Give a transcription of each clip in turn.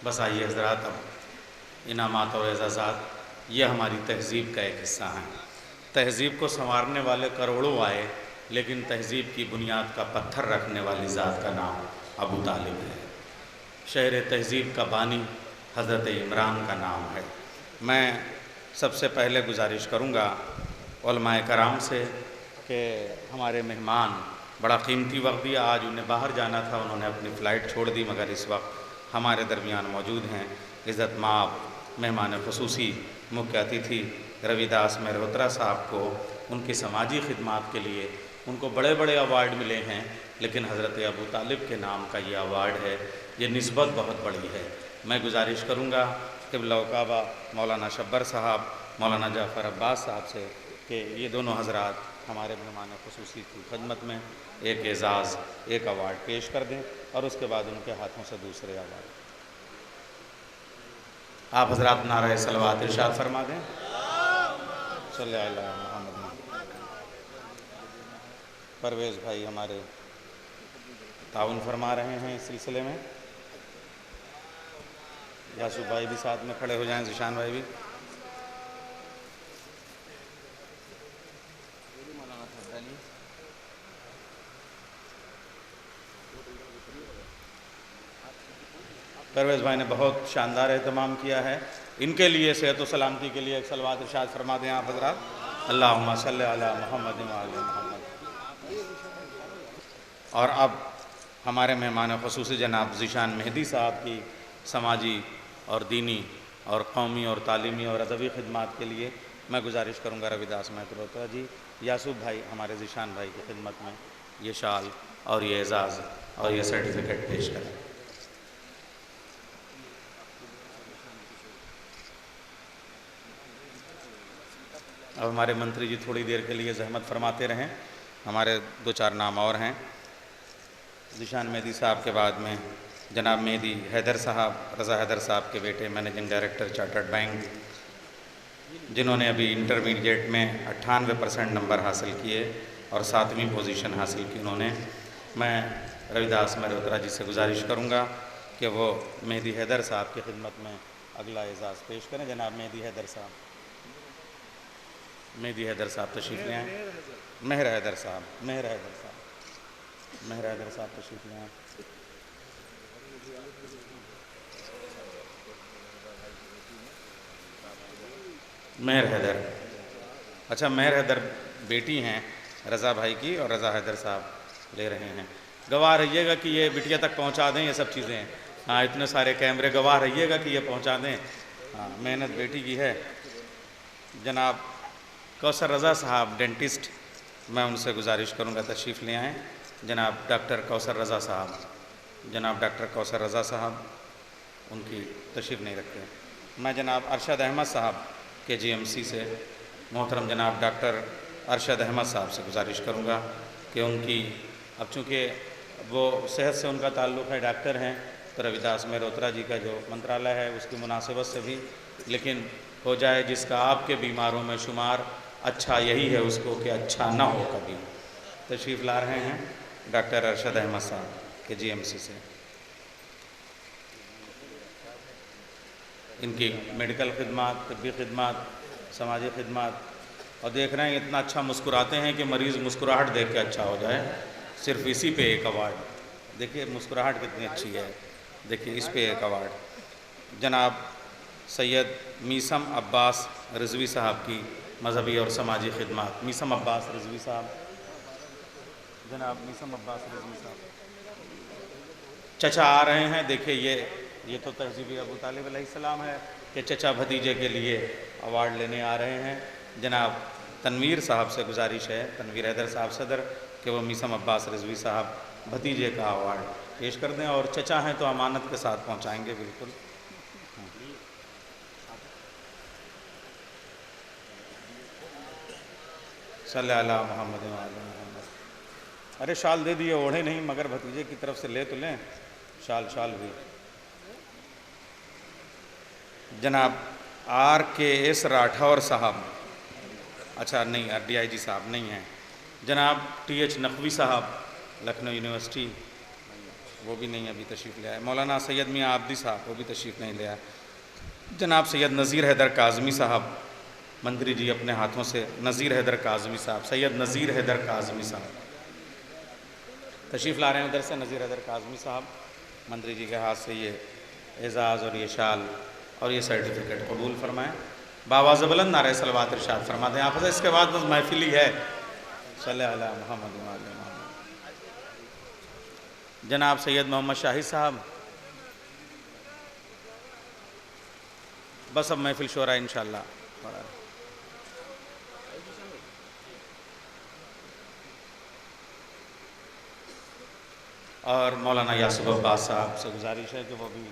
بس آئیے حضرات، اب انعامات اور اعزازات یہ ہماری تہذیب کا ایک حصہ ہیں۔ تہذیب کو سنوارنے والے کروڑوں آئے، لیکن تہذیب کی بنیاد کا پتھر رکھنے والی ذات کا نام ابو طالب ہے۔ شہر تہذیب کا بانی حضرت عمران کا نام ہے۔ میں سب سے پہلے گزارش کروں گا علماء کرام سے کہ ہمارے مہمان بڑا قیمتی وقت دیا، آج انہیں باہر جانا تھا، انہوں نے اپنی فلائٹ چھوڑ دی، مگر اس وقت ہمارے درمیان موجود ہیں۔ عزت مآب مہمان خصوصی مکھیہ اتھی روی داس مہروترا صاحب کو ان کی سماجی خدمات کے لیے ان کو بڑے بڑے ایوارڈ ملے ہیں، لیکن حضرت ابو طالب کے نام کا یہ ایوارڈ ہے، یہ نسبت بہت بڑی ہے۔ میں گزارش کروں گا قبلہ و کعبہ مولانا شبر صاحب، مولانا جعفر عباس صاحب سے کہ یہ دونوں حضرات ہمارے مہمان خصوصی کی خدمت میں ایک اعزاز، ایک ایوارڈ پیش کر دیں، اور اس کے بعد ان کے ہاتھوں سے دوسرے ایوارڈ۔ آپ حضرات نعرہ صلوات ارشاد فرما دیں۔ صلی اللہ علیہ محمد۔ پرویز بھائی ہمارے تعاون فرما رہے ہیں اس سلسلے میں، یاسو بھائی بھی ساتھ میں کھڑے ہو جائیں، ذیشان بھائی بھی۔ پرویز بھائی نے بہت شاندار اہتمام کیا ہے، ان کے لیے صحت و سلامتی کے لیے ایک صلوات ارشاد فرما دیں آپ حضرات۔ اللہم صلی علی محمد وعلی محمد۔ اور اب ہمارے مہمان خصوصی جناب ذیشان مہدی صاحب کی سماجی اور دینی اور قومی اور تعلیمی اور ادبی خدمات کے لیے میں گزارش کروں گا روی داس مہروترا جی، یاسوف بھائی ہمارے ذیشان بھائی کی خدمت میں یہ شال اور یہ اعزاز اور یہ سرٹیفکیٹ پیش کریں۔ اب ہمارے منتری جی تھوڑی دیر کے لیے زحمت فرماتے رہیں، ہمارے دو چار نام اور ہیں۔ ذیشان مہدی صاحب کے بعد میں جناب مہدی حیدر صاحب، رضا حیدر صاحب کے بیٹے، مینیجنگ ڈائریکٹر چارٹرڈ بینک، جنہوں نے ابھی انٹرمیڈیٹ میں 98% نمبر حاصل کیے اور 7ویں پوزیشن حاصل کی انہوں نے۔ میں روی داس مہروترا جی سے گزارش کروں گا کہ وہ مہدی حیدر صاحب کی خدمت میں اگلا اعزاز پیش کریں۔ جناب مہدی حیدر صاحب، مہدی حیدر صاحب تشریف لے آئیں۔ مہر حیدر صاحب، مہر حیدر صاحب، مہر حیدر صاحب تشریف لے آئیں۔ مہر حیدر، اچھا مہر حیدر بیٹی ہیں رضا بھائی کی، اور رضا حیدر صاحب لے رہے ہیں۔ گواہ رہیے گا کہ یہ بٹیا تک پہنچا دیں یہ سب چیزیں، ہاں اتنے سارے کیمرے، گواہ رہیے گا کہ یہ پہنچا دیں، ہاں محنت بیٹی کی ہے۔ جناب کوثر رضا صاحب ڈینٹسٹ، میں ان سے گزارش کروں گا تشریف لے آئیں۔ جناب ڈاکٹر کوثر رضا صاحب، جناب ڈاکٹر کوثر رضا صاحب ان کی تشریف نہیں رکھتے۔ میں جناب ارشد احمد صاحب کے جی ایم سی سے محترم جناب ڈاکٹر ارشد احمد صاحب سے گزارش کروں گا کہ ان کی، اب چونکہ وہ صحت سے ان کا تعلق ہے، ڈاکٹر ہیں، تو روی داس مہروترا جی کا جو منترالیہ ہے اس کی مناسبت سے بھی، لیکن ہو جائے جس کا آپ کے بیماروں میں شمار، اچھا یہی ہے اس کو کہ اچھا نہ ہو کبھی۔ تشریف لا رہے ہیں ڈاکٹر ارشد احمد صاحب کے جی ایم سی سے۔ ان کی میڈیکل خدمات، طبی خدمات، سماجی خدمات، اور دیکھ رہے ہیں اتنا اچھا مسکراتے ہیں کہ مریض مسکراہٹ دیکھ کے اچھا ہو جائے، صرف اسی پہ ایک ایوارڈ۔ دیکھیے مسکراہٹ کتنی اچھی ہے، دیکھیے اس پہ ایک ایوارڈ۔ جناب سید میثم عباس رضوی صاحب کی مذہبی اور سماجی خدمات، میثم عباس رضوی صاحب، جناب میثم عباس رضوی صاحب چچا آ رہے ہیں۔ دیکھیے یہ تو تہذیب ابو طالب علیہ السلام ہے کہ چچا بھتیجے کے لیے ایوارڈ لینے آ رہے ہیں۔ جناب تنویر صاحب سے گزارش ہے، تنویر حیدر صاحب صدر، کہ وہ میثم عباس رضوی صاحب بھتیجے کا ایوارڈ پیش کر دیں، اور چچا ہیں تو امانت کے ساتھ پہنچائیں گے بالکل۔ صلی اللہ محمد وعلی محمد۔ ارے شال دے دیے، اوڑھے نہیں، مگر بھتیجے کی طرف سے لے تو لیں شال بھی۔ جناب آر کے ایس راٹھور صاحب، اچھا نہیں ڈی آئی جی صاحب نہیں ہیں۔ جناب ٹی ایچ نقوی صاحب لکھنؤ یونیورسٹی، وہ بھی نہیں ابھی تشریف لے آئے. مولانا سید میاں عابدی صاحب وہ بھی تشریف نہیں لے آئے. جناب سید نذیر حیدر کاظمی صاحب منتری جی اپنے ہاتھوں سے نذیر حیدر کاظمی صاحب سید نذیر حیدر کاظمی صاحب تشریف لا رہے ہیں ادھر سے. نذیر حیدر کاظمی صاحب منتری جی کے ہاتھ سے یہ اعزاز اور یہ شال اور یہ سرٹیفکیٹ قبول فرمائیں. بآواز بلند نعرہ صلوات ارشاد فرما دیں. آپ اس کے بعد بس محفلی ہے. صلی علی محمد و علی محمد. جناب سید محمد شاہد صاحب بس اب محفل شورا انشاءاللہ. اور مولانا یاسف عباس صاحب سے گزارش ہے کہ وہ بھی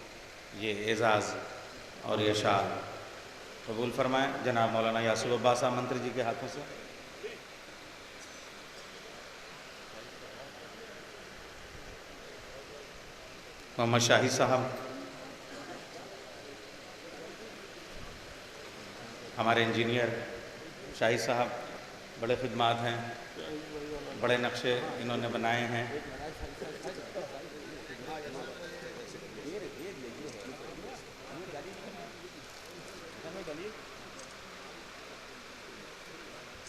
یہ اعزاز اور یہ شال قبول فرمائیں. جناب مولانا یاسف عباس صاحب منتری جی کے ہاتھوں سے. محمد شاہد صاحب ہمارے انجینئر شاہد صاحب بڑے خدمات ہیں, بڑے نقشے انہوں نے بنائے ہیں.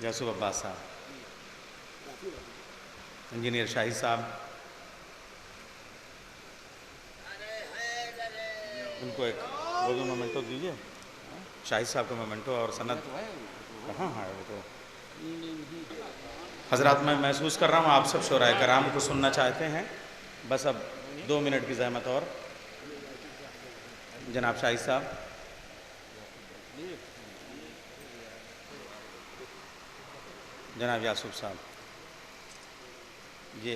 یاسف عباس صاحب انجینئر شاہد صاحب ان کو ایک وہ بھی مومنٹو دیجیے. شاہد صاحب کا مومنٹو اور سند کہاں ہے وہ تو. حضرات میں محسوس کر رہا ہوں آپ سب شورائے کرام کو سننا چاہتے ہیں. بس اب 2 منٹ کی زحمت اور. جناب شاہد صاحب جناب یاسف صاحب یہ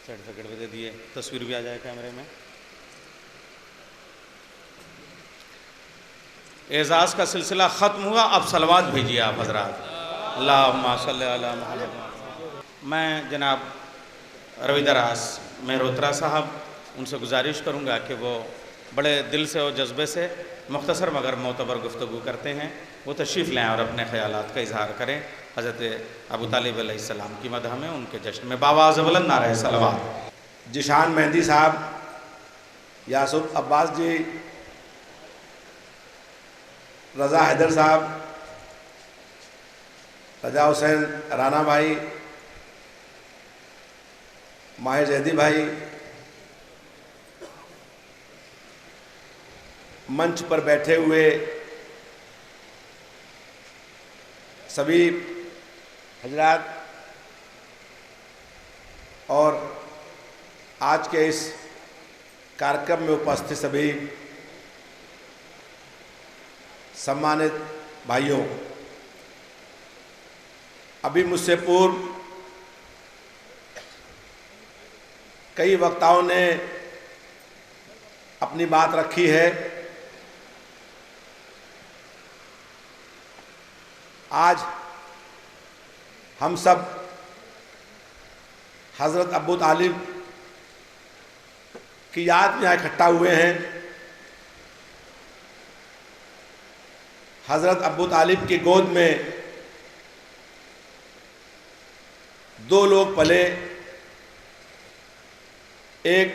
سرٹیفکیٹ بھی دے دیے. تصویر بھی آ جائے کیمرے میں. اعزاز کا سلسلہ ختم ہوا. اب صلوات بھیجیے آپ حضرات. اللہم صلی علی محمد. میں جناب روی دراز مہروترا صاحب ان سے گزارش کروں گا کہ وہ بڑے دل سے اور جذبے سے مختصر مگر معتبر گفتگو کرتے ہیں. وہ تشریف لیں اور اپنے خیالات کا اظہار کریں. حضرت ابو طالب علیہ السلام کی مدح میں ان کے جشن میں بآواز بلند نعرہ صلوات. جشان مہندی صاحب, یاسف عباس جی, رضا حیدر صاحب, رضا حسین رانا بھائی, ماہر زیدی بھائی, منچ پر بیٹھے ہوئے سبھی حضرات اور آج کے اس کارکرم میں اپستھت سبھی سمانت بھائیوں, ابھی مجھ سے پورو کئی وکتاؤں نے اپنی بات رکھی ہے. آج ہم سب حضرت ابو طالب کی یاد میں یہاں اکٹھا ہوئے ہیں. حضرت ابو طالب کی گود میں 2 لوگ پلے. ایک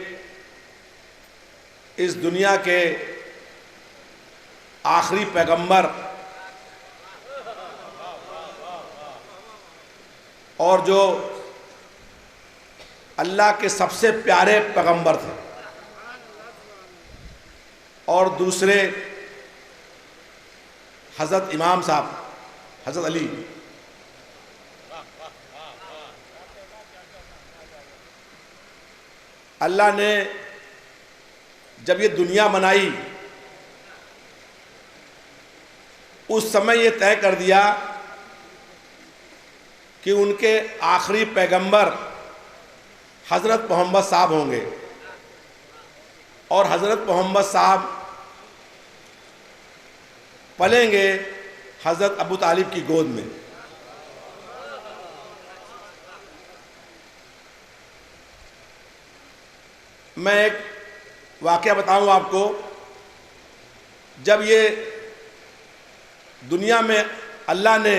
اس دنیا کے آخری پیغمبر اور جو اللہ کے سب سے پیارے پیغمبر تھے, اور دوسرے حضرت امام صاحب حضرت علی. اللہ نے جب یہ دنیا بنائی اس سمے یہ طے کر دیا کہ ان کے آخری پیغمبر حضرت محمد صاحب ہوں گے, اور حضرت محمد صاحب پلیں گے حضرت ابو طالب کی گود میں. میں ایک واقعہ بتاؤں آپ کو. جب یہ دنیا میں اللہ نے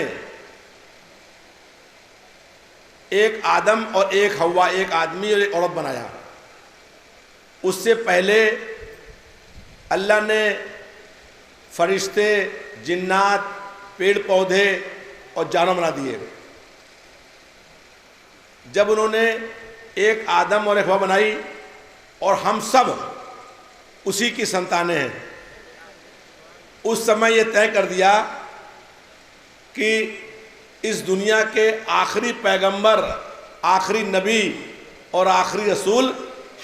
ایک آدم اور ایک حوا, ایک آدمی اور ایک عورت بنایا, اس سے پہلے اللہ نے فرشتے، جنات، پیڑ پودے اور جانور بنا دیے۔ جب انہوں نے ایک آدم اور ایک حوا بنائی اور ہم سب اسی کی سنتانیں ہیں، اس سمے یہ طے کر دیا کہ اس دنیا کے آخری پیغمبر، آخری نبی اور آخری رسول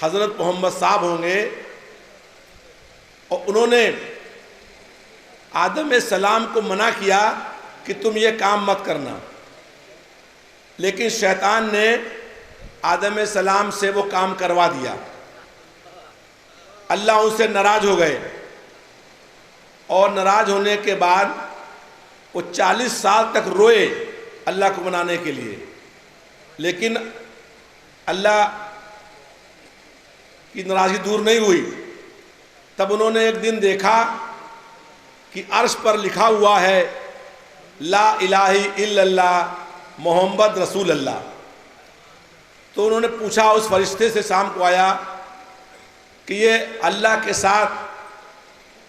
حضرت محمد صاحب ہوں گے۔ اور انہوں نے آدم علیہ السلام کو منع کیا کہ تم یہ کام مت کرنا، لیکن شیطان نے آدم علیہ السلام سے وہ کام کروا دیا۔ اللہ ان سے ناراض ہو گئے، اور ناراض ہونے کے بعد وہ 40 سال تک روئے اللہ کو منانے کے لیے، لیکن اللہ کی ناراضگی دور نہیں ہوئی۔ تب انہوں نے ایک دن دیکھا کہ عرش پر لکھا ہوا ہے لا الہ الا اللہ محمد رسول اللہ۔ تو انہوں نے پوچھا اس فرشتے سے، شام کو آیا، کہ یہ اللہ کے ساتھ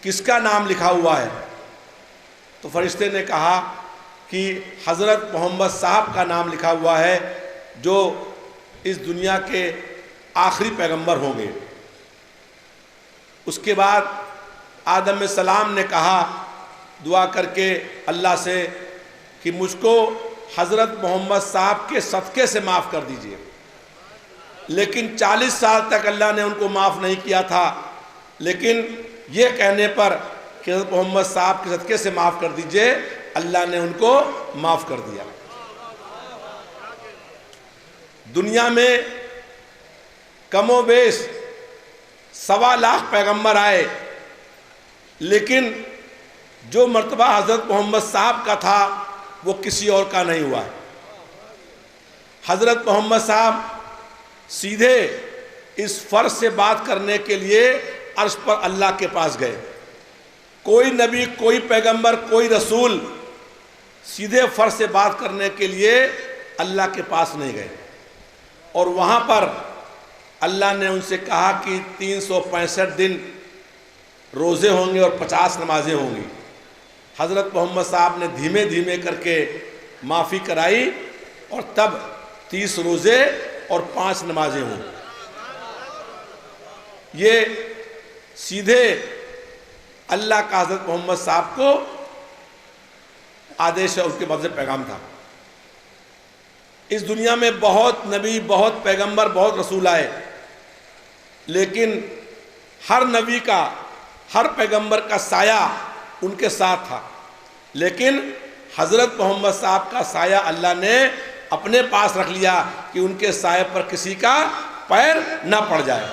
کس کا نام لکھا ہوا ہے؟ تو فرشتے نے کہا کہ حضرت محمد صاحب کا نام لکھا ہوا ہے جو اس دنیا کے آخری پیغمبر ہوں گے۔ اس کے بعد آدم علیہ السلام نے کہا دعا کر کے اللہ سے کہ مجھ کو حضرت محمد صاحب کے صدقے سے معاف کر دیجئے، لیکن 40 سال تک اللہ نے ان کو معاف نہیں کیا تھا، لیکن یہ کہنے پر کہ حضرت محمد صاحب کے صدقے سے معاف کر دیجئے، اللہ نے ان کو معاف کر دیا۔ دنیا میں کم و بیش 1.25 لاکھ پیغمبر آئے، لیکن جو مرتبہ حضرت محمد صاحب کا تھا وہ کسی اور کا نہیں ہوا ہے۔ حضرت محمد صاحب سیدھے اس فرض سے بات کرنے کے لیے عرش پر اللہ کے پاس گئے۔ کوئی نبی، کوئی پیغمبر، کوئی رسول سیدھے فرض سے بات کرنے کے لیے اللہ کے پاس نہیں گئے، اور وہاں پر اللہ نے ان سے کہا کہ 365 دن روزے ہوں گے اور 50 نمازیں ہوں گی۔ حضرت محمد صاحب نے دھیمے دھیمے کر کے معافی کرائی، اور تب 30 روزے اور 5 نمازیں ہوں۔ یہ سیدھے اللہ کا حضرت محمد صاحب کو آدیش ہے، اس کے بعد سے پیغام تھا۔ اس دنیا میں بہت نبی، بہت پیغمبر، بہت رسول آئے، لیکن ہر نبی کا، ہر پیغمبر کا سایہ ان کے ساتھ تھا، لیکن حضرت محمد صاحب کا سایہ اللہ نے اپنے پاس رکھ لیا کہ ان کے سایہ پر کسی کا پیر نہ پڑ جائے۔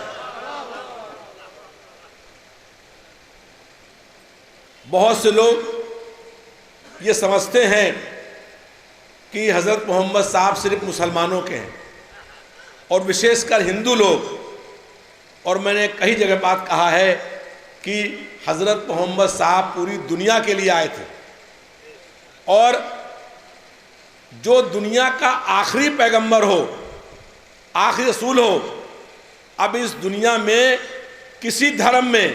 بہت سے لوگ یہ سمجھتے ہیں کہ حضرت محمد صاحب صرف مسلمانوں کے ہیں، اور وشیش کر ہندو لوگ، اور میں نے کئی جگہ بات کہا ہے کہ حضرت محمد صاحب پوری دنیا کے لیے آئے تھے، اور جو دنیا کا آخری پیغمبر ہو، آخری رسول ہو، اب اس دنیا میں کسی دھرم میں،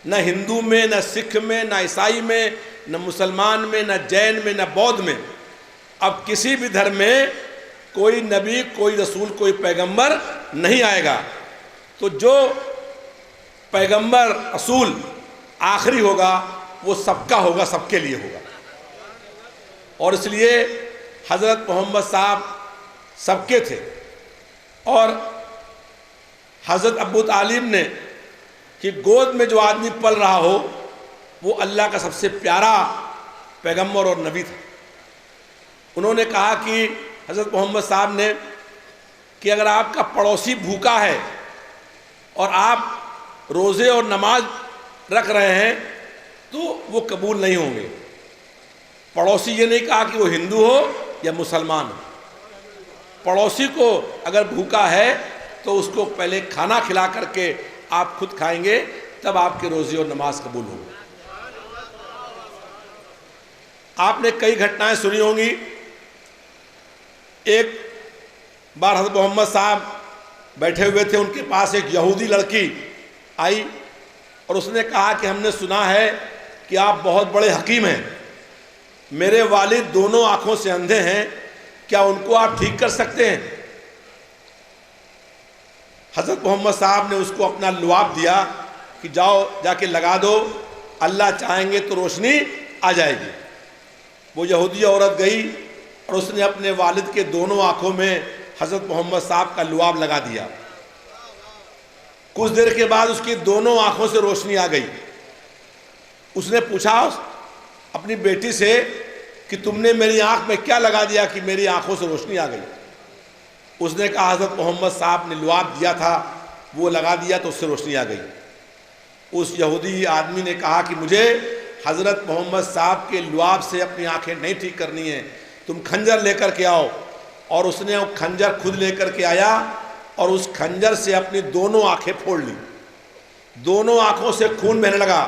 نہ ہندو میں، نہ سکھ میں، نہ عیسائی میں، نہ مسلمان میں، نہ جین میں، نہ بودھ میں، اب کسی بھی دھرم میں کوئی نبی، کوئی رسول، کوئی پیغمبر نہیں آئے گا۔ تو جو پیغمبر، رسول آخری ہوگا وہ سب کا ہوگا، سب کے لیے ہوگا، اور اس لیے حضرت محمد صاحب سب کے تھے۔ اور حضرت ابو طالب نے کہ گود میں جو آدمی پل رہا ہو وہ اللہ کا سب سے پیارا پیغمبر اور نبی تھا۔ انہوں نے کہا کہ حضرت محمد صاحب نے کہ اگر آپ کا پڑوسی بھوکا ہے اور آپ روزے اور نماز رکھ رہے ہیں تو وہ قبول نہیں ہوں گے۔ پڑوسی یہ نہیں کہا کہ وہ ہندو ہو یا مسلمان ہو، پڑوسی کو اگر بھوکا ہے تو اس کو پہلے کھانا کھلا کر کے آپ خود کھائیں گے، تب آپ کے روزے اور نماز قبول ہوں گے۔ آپ نے کئی گھٹنائیں سنی ہوں گی۔ ایک بار حضرت محمد صاحب بیٹھے ہوئے تھے، ان کے پاس ایک یہودی لڑکی آئی اور اس نے کہا کہ ہم نے سنا ہے کہ آپ بہت بڑے حکیم ہیں، میرے والد دونوں آنکھوں سے اندھے ہیں، کیا ان کو آپ ٹھیک کر سکتے ہیں؟ حضرت محمد صاحب نے اس کو اپنا لعاب دیا کہ جاؤ جا کے لگا دو، اللہ چاہیں گے تو روشنی آ جائے گی۔ وہ یہودی عورت گئی اور اس نے اپنے والد کے دونوں آنکھوں میں حضرت محمد صاحب کا لعاب لگا دیا۔ کچھ دیر کے بعد اس کی دونوں آنکھوں سے روشنی آ گئی۔ اس نے پوچھا اپنی بیٹی سے کہ تم نے میری آنکھ میں کیا لگا دیا کہ میری آنکھوں سے روشنی آ گئی؟ اس نے کہا حضرت محمد صاحب نے لعاب دیا تھا، وہ لگا دیا تو اس سے روشنی آ گئی۔ اس یہودی آدمی نے کہا کہ مجھے حضرت محمد صاحب کے لعاب سے اپنی آنکھیں نہیں ٹھیک کرنی ہیں، تم کھنجر لے کر کے آؤ۔ اور اس نے وہ کھنجر خود لے کر کے آیا اور اس کھنجر سے اپنی دونوں آنکھیں پھوڑ لی، دونوں آنکھوں سے خون بہنے لگا،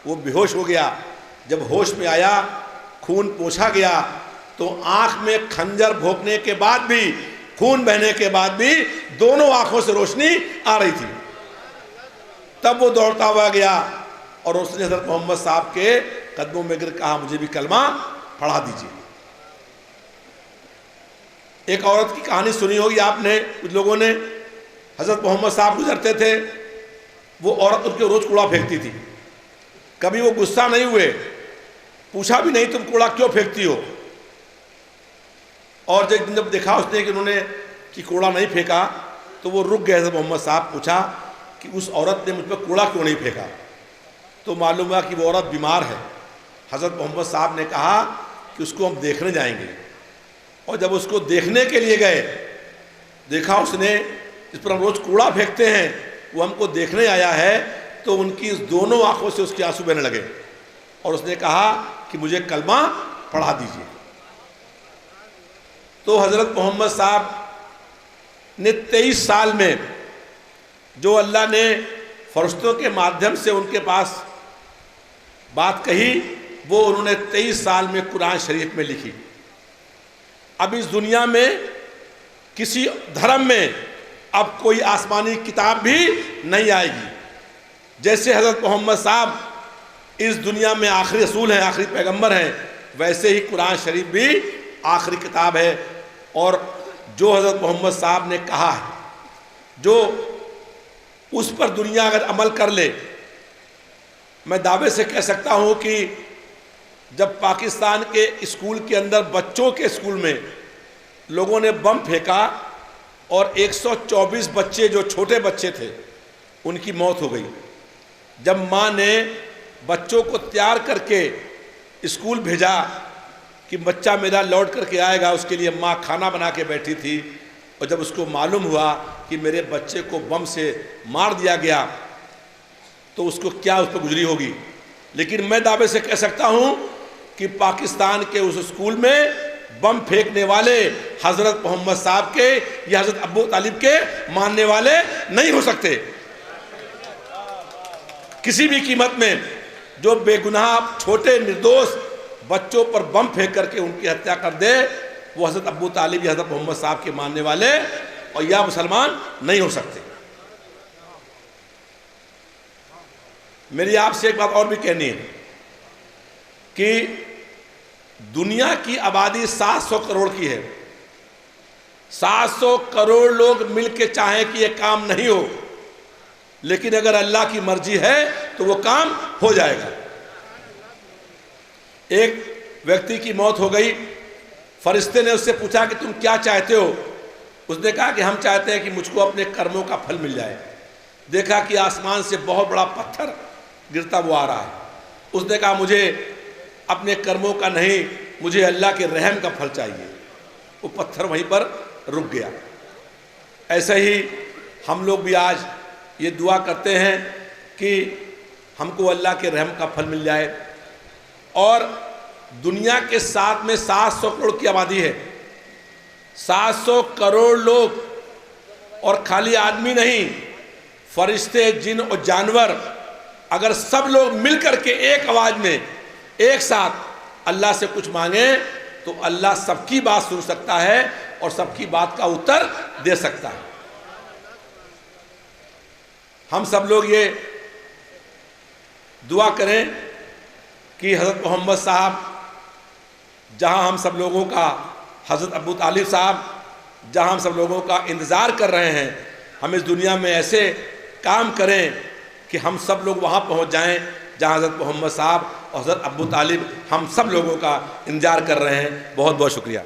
وہ بے ہوش ہو گیا۔ جب ہوش میں آیا، خون پوچھا گیا تو آنکھ میں کھنجر بھونکنے کے بعد بھی، خون بہنے کے بعد بھی دونوں آنکھوں سے روشنی آ رہی تھی۔ تب وہ دوڑتا ہوا گیا اور اس نے حضرت محمد صاحب کے قدموں میں گر کہا مجھے بھی کلمہ پڑھا دیجیے۔ ایک عورت کی کہانی سنی ہوگی آپ نے، کچھ لوگوں نے، حضرت محمد صاحب گزرتے تھے، وہ عورت ان کے روز کوڑا پھینکتی تھی، کبھی وہ غصہ نہیں ہوئے، پوچھا بھی نہیں تم کوڑا کیوں پھینکتی ہو؟ اور جب دیکھا اس نے کہ انہوں نے کہ کوڑا نہیں پھینکا تو وہ رک گئے۔ حضرت محمد صاحب پوچھا کہ اس عورت نے مجھ پہ کوڑا کیوں نہیں پھینکا؟ تو معلوم ہوا کہ وہ عورت بیمار ہے۔ حضرت محمد صاحب نے کہا کہ اس کو ہم دیکھنے جائیں گے، اور جب اس کو دیکھنے کے لیے گئے، دیکھا اس نے اس پر ہم روز کوڑا پھینکتے ہیں، وہ ہم کو دیکھنے آیا ہے، تو ان کی دونوں آنکھوں سے اس کے آنسو بہنے لگے اور اس نے کہا کہ مجھے کلمہ پڑھا دیجیے۔ تو حضرت محمد صاحب نے 23 سال میں جو اللہ نے فرشتوں کے مادھیم سے ان کے پاس بات کہی، وہ انہوں نے 23 سال میں قرآن شریف میں لکھی۔ اب اس دنیا میں کسی دھرم میں اب کوئی آسمانی کتاب بھی نہیں آئے گی۔ جیسے حضرت محمد صاحب اس دنیا میں آخری رسول ہیں، آخری پیغمبر ہیں، ویسے ہی قرآن شریف بھی آخری کتاب ہے۔ اور جو حضرت محمد صاحب نے کہا ہے، جو اس پر دنیا اگر عمل کر لے، میں دعوے سے کہہ سکتا ہوں کہ جب پاکستان کے اسکول کے اندر، بچوں کے اسکول میں لوگوں نے بم پھینکا اور 124 بچے جو چھوٹے بچے تھے ان کی موت ہو گئی، جب ماں نے بچوں کو تیار کر کے اسکول بھیجا کہ بچہ میرا لوٹ کر کے آئے گا، اس کے لیے ماں کھانا بنا کے بیٹھی تھی، اور جب اس کو معلوم ہوا کہ میرے بچے کو بم سے مار دیا گیا تو اس کو کیا اس پہ گزری ہوگی۔ لیکن میں دعوے سے کہہ سکتا ہوں کہ پاکستان کے اس اسکول میں بم پھینکنے والے حضرت محمد صاحب کے یا حضرت ابو طالب کے ماننے والے نہیں ہو سکتے۔ کسی بھی قیمت میں جو بے گناہ چھوٹے نردوش بچوں پر بم پھینک کر کے ان کی ہتیا کر دے، وہ حضرت ابو طالب یا حضرت محمد صاحب کے ماننے والے اور یا مسلمان نہیں ہو سکتے۔ میری آپ سے ایک بات اور بھی کہنی ہے کہ دنیا کی آبادی 700 کروڑ کی ہے، 700 کروڑ لوگ مل کے چاہیں کہ یہ کام نہیں ہو، لیکن اگر اللہ کی مرضی ہے تو وہ کام ہو جائے گا۔ ایک ویکتی کی موت ہو گئی، فرشتے نے اس سے پوچھا کہ تم کیا چاہتے ہو؟ اس نے کہا کہ ہم چاہتے ہیں کہ مجھ کو اپنے کرموں کا پھل مل جائے۔ دیکھا کہ آسمان سے بہت بڑا پتھر گرتا وہ آ رہا ہے۔ اس نے کہا مجھے اپنے کرموں کا نہیں، مجھے اللہ کے رحم کا پھل چاہیے۔ وہ پتھر وہیں پر رک گیا۔ ایسے ہی ہم لوگ بھی آج یہ دعا کرتے ہیں کہ ہم کو اللہ کے رحم کا پھل مل جائے۔ اور دنیا کے ساتھ میں 700 کروڑ کی آبادی ہے، 700 کروڑ لوگ، اور خالی آدمی نہیں، فرشتے، جن اور جانور، اگر سب لوگ مل کر کے ایک آواز میں ایک ساتھ اللہ سے کچھ مانگیں تو اللہ سب کی بات سن سکتا ہے اور سب کی بات کا اتر دے سکتا ہے۔ ہم سب لوگ یہ دعا کریں کہ حضرت محمد صاحب جہاں ہم سب لوگوں کا، حضرت ابو طالب صاحب جہاں ہم سب لوگوں کا انتظار کر رہے ہیں، ہم اس دنیا میں ایسے کام کریں کہ ہم سب لوگ وہاں پہنچ جائیں جہاں حضرت محمد صاحب اور حضرت ابو طالب ہم سب لوگوں کا انتظار کر رہے ہیں۔ بہت بہت شکریہ۔